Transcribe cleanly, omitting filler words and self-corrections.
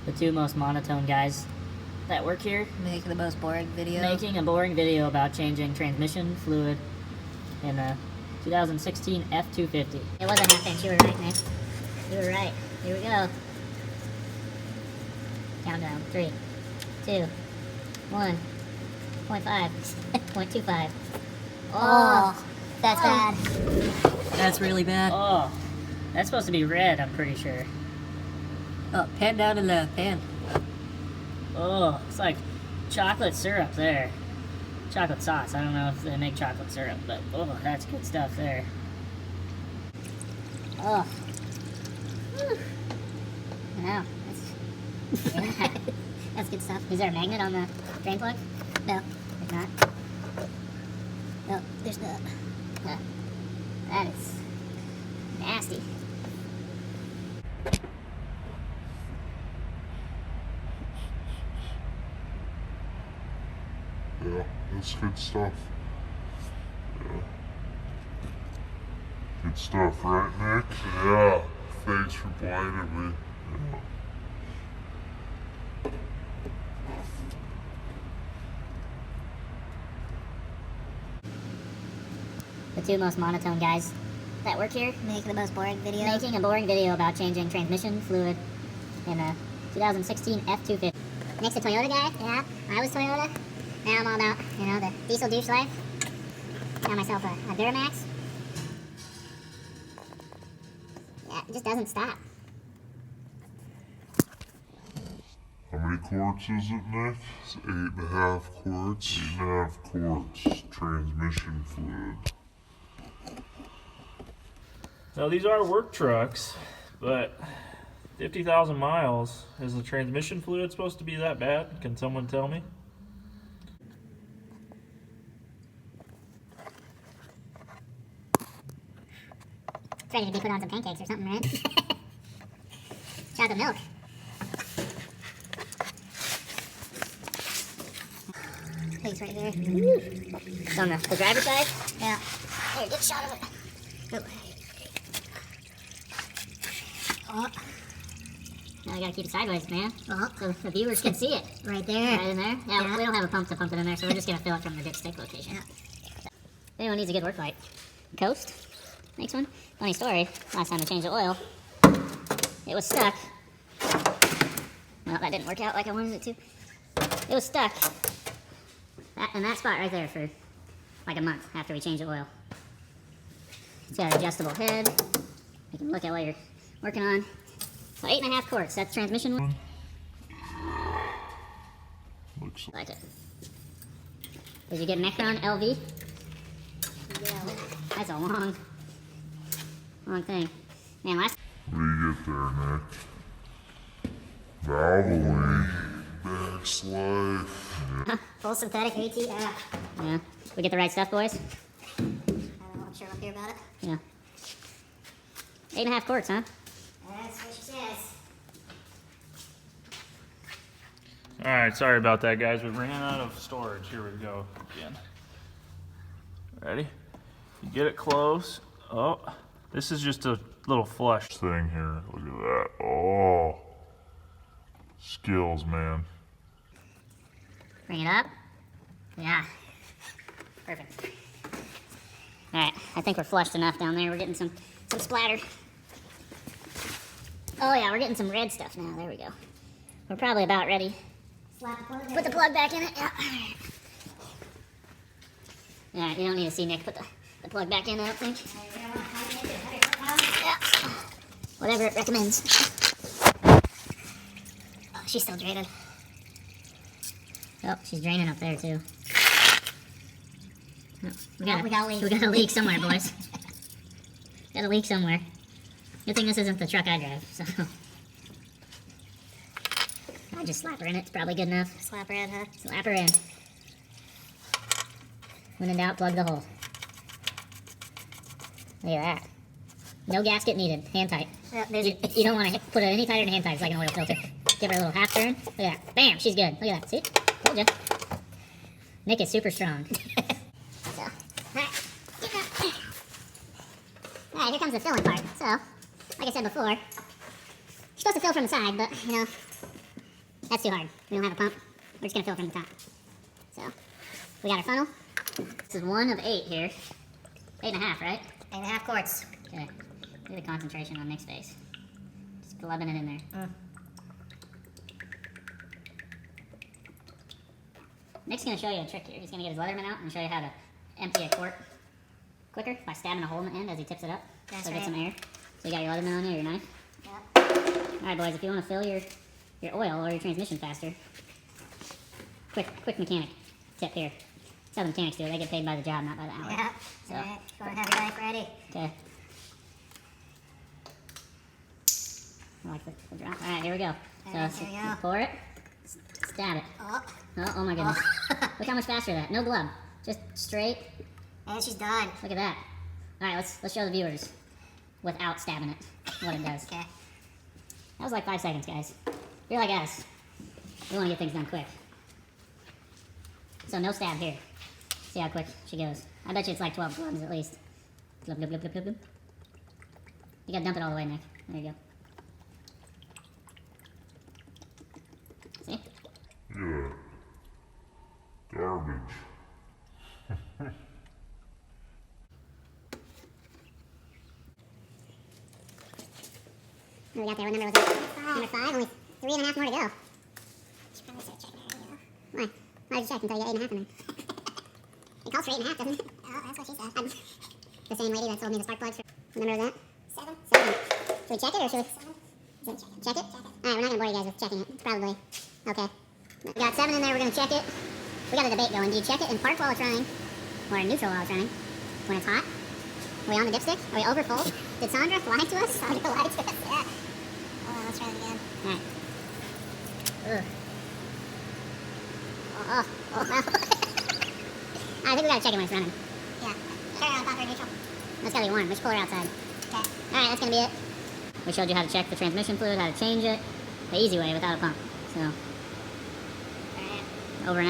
the two most monotone guys that work here. Making the most boring video. Making a boring video about changing transmission fluid in a 2016 F-250. It was a half inch, you were right, Nick. You were right. Here we go. Countdown. 3, 2, 1, 0.5, 0.25. Oh, that's bad. That's really bad. Oh, that's supposed to be red, I'm pretty sure. Oh, pan down in the pan. Oh, it's like chocolate syrup there. Chocolate sauce. I don't know if they make chocolate syrup, but oh, that's good stuff there. Oh. Wow. Yeah. That's good stuff. Is there a magnet on the drain plug? No. There's not. No, there's not. That is nasty. Yeah, that's good stuff. Yeah. Good stuff, right, Nick? Yeah. Thanks for blinding me. Yeah. The two most monotone guys that work here. Making the most boring video. Making a boring video about changing transmission fluid in a 2016 F-250. Nick's a Toyota guy. Yeah. I was Toyota. Now I'm all about, the diesel douche life. Got myself a Duramax. Yeah, it just doesn't stop. How many quarts is it, Nick? It's 8.5 quarts. 8.5 quarts. Transmission fluid. Now these are work trucks, but 50,000 miles, is the transmission fluid supposed to be that bad? Can someone tell me? It's ready to be put on some pancakes or something, right? Chocolate milk. Please, right here. It's on the driver's side? Yeah. Here, get a shot of it. Oh. Oh. Now I gotta keep it sideways, man. So the viewers can see it. Right there. Right in there? Yeah, we don't have a pump to pump it in there, so we're just gonna fill it from the dipstick location. Yeah. So, if anyone needs a good work light, Coast makes one. Funny story, last time I changed the oil, it was stuck. Well, that didn't work out like I wanted it to. It was stuck in that spot right there for like a month after we changed the oil. It's got an adjustable head. You can look at what you're working on. So 8.5 quarts, that's transmission one. Looks Like it. Did you get an Necron LV? Yeah. That's a long thing. Man, last... What do you get there, Nick? Valvoline. Max life. Yeah. Full synthetic ATF. Yeah. We get the right stuff, boys? I don't know, I'm sure I'll hear about it. Yeah. 8.5 quarts, huh? That's what she says. Alright, sorry about that, guys. We ran out of storage. Here we go again. Ready? You get it close. Oh, this is just a little flush Thing here. Look at that. Oh. Skills, man. Bring it up. Yeah. Perfect. Alright, I think we're flushed enough down there. We're getting some splatter. Oh yeah, we're getting some red stuff now. There we go. We're probably about ready. Slap the plug Put the plug back in it. Yeah. Alright, you don't need to see Nick put the plug back in, I don't think. Yeah. Whatever it recommends. Oh, she's still draining. Oh, she's draining up there too. Oh, we got a leak. We got a leak somewhere, boys. Got a leak somewhere. Good thing this isn't the truck I drive, so. I just slap her in it. It's probably good enough. Slap her in, huh? Slap her in. When in doubt, plug the hole. Look at that. No gasket needed. Hand tight. You don't want to put it any tighter than hand tight. It's like an oil filter. Give her a little half turn. Look at that. Bam! She's good. Look at that. See? Told you. Nick is super strong. So, alright, here comes the filling part. So, like I said before, you're supposed to fill from the side, but, That's too hard. We don't have a pump. We're just gonna fill from the top. So, we got our funnel. This is 1 of 8 here. 8.5, right? 8.5 quarts. Okay. Look at the concentration on Nick's face. Just glubbing it in there. Nick's gonna show you a trick here. He's gonna get his Leatherman out and show you how to empty a quart quicker by stabbing a hole in the end as he tips it up. That's so right. get some air. So you got your Leatherman on you, your knife. Yep. Alright boys, if you want to fill your oil or your transmission faster, quick mechanic tip here. That's how the mechanics do it. They get paid by the job, not by the hour. Yeah. So. Alright, go and have your knife ready. Okay. I like the drop. Alright, here we go. Alright, So here we go. pour it, stab it. Oh. Oh my goodness. Look how much faster that. No glove. Just straight. And she's done. Look at that. Alright, let's show the viewers without stabbing it what it does. Okay. That was like 5 seconds, guys. You're like us. We want to get things done quick. So no stab here. See how quick she goes. I bet you it's like 12 gloves at least. Glub, glub, glub, glub, glub, glub. You gotta dump it all the way, Nick. There you go. See? Yeah. Garbage. What we got there? What number was that? Number 5. Only 3.5 more to go. Should probably start checking her. Why? Why did you check until you got 8.5 in there? It calls for 8.5, doesn't it? Oh, that's what she said. The same lady that sold me the spark plugs. What number was that? 7. 7. Should we check it or should we? 7. Check it? Alright, we're not gonna bore you guys with checking it. It's probably okay. We got 7 in there, we're gonna check it. We got a debate going. Do you check it in park while it's running? Or in neutral while it's running? When it's hot? Are we on the dipstick? Are we over full? Did Sandra lie to us? Sandra lied to us, yeah. Hold on, let's try it again. Alright. Ugh. Oh. I think we gotta check it when it's running. Yeah. Turn her on top or neutral. That's gotta be warm. Let's pull her outside. Okay. Alright, that's gonna be it. We showed you how to check the transmission fluid, how to change it, the easy way without a pump. So, Alright. over and out.